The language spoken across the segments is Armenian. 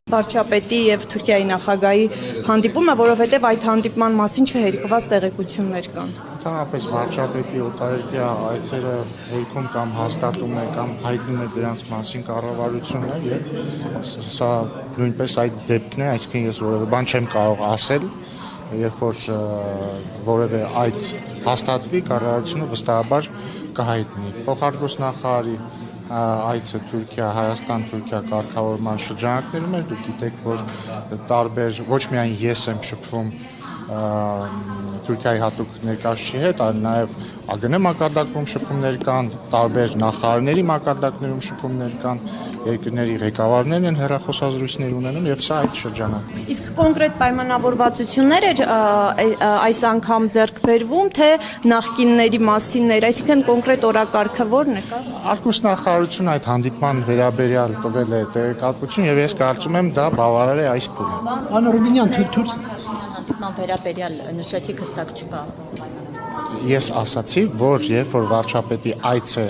Վարչապետի եւ Թուրքիայի նախագահի հանդիպումը, որովհետեւ այդ հանդիպման մասին չհերկված տեղեկություններ կան։ Ընդհանրապես վարչապետի օտարերկրյա այցերը հերքում կամ հաստատում է կամ հայտնում է դրանց մասին կառավարությունը եւ սա նույնպես այդ դեպքն է, այսինքն ես որևէ բան չեմ կարող ասել, երբ որ որևէ այց հաստատվի, կառավարությունը վստահաբար կհայտնի։ Փոխարկուս նախարարի այցը Թուրքիա, Հայաստան-Թուրքիա կարգավորման շրջանակներում էր, դուք գիտեք, որ տարբեր ոչ միայն ես եմ շփվում Թուրքիայի հատուկ ներկայացուցիչի հետ, այլ նաև ԱԳՆ մակարդակում շփումներ կան, տարբեր նախարարների մակարդակներում շփումներ կան, երկրների ղեկավարներն են հեռախոսազրույցներ ունենում եւ սա այդ շրջանակն է։ Իսկ կոնկրետ պայմանավորվածություններ էր այս անգամ ձեռք բերվում, թե նախկինների մասիններ, այսինքն կոնկրետ օրակարգը ո՞րն է կա։ Արկուս նախարարությունը այդ հանդիպման վերաբերյալ տվել է տեղեկատվություն եւ ես կարծում եմ դա բավարար է այս փուլում։ Պարոն Ռուբինյան, թույլ հանդիպման վերաբերյալ նշեցիք հստակ չկա։ Ես ասացի, որ երբ որ վարչապետի այցը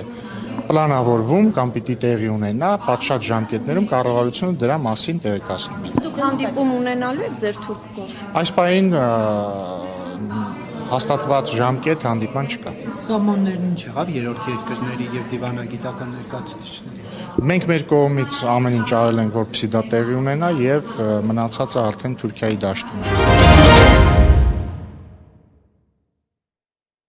պլանավորվում կամ պիտի տեղի ունենա, պատշաճ ժամկետներում կառավարությունը դրա մասին տեղեկացնում է։ Դուք հանդիպում ունենալու եք ձեր թուրք կողմից։ Այս պահին հաստատված ժամկետ հանդիպման չկա։ Սահմաններն ինչ եղավ երրորդ երկրների եւ դիվանագիտական ներկայացուցիչների։ Մենք մեր կողմից ամեն ինչ արել ենք, որպեսզի դա տեղի ունենա եւ մնացածը արդեն Թուրքիայի դաշտում է։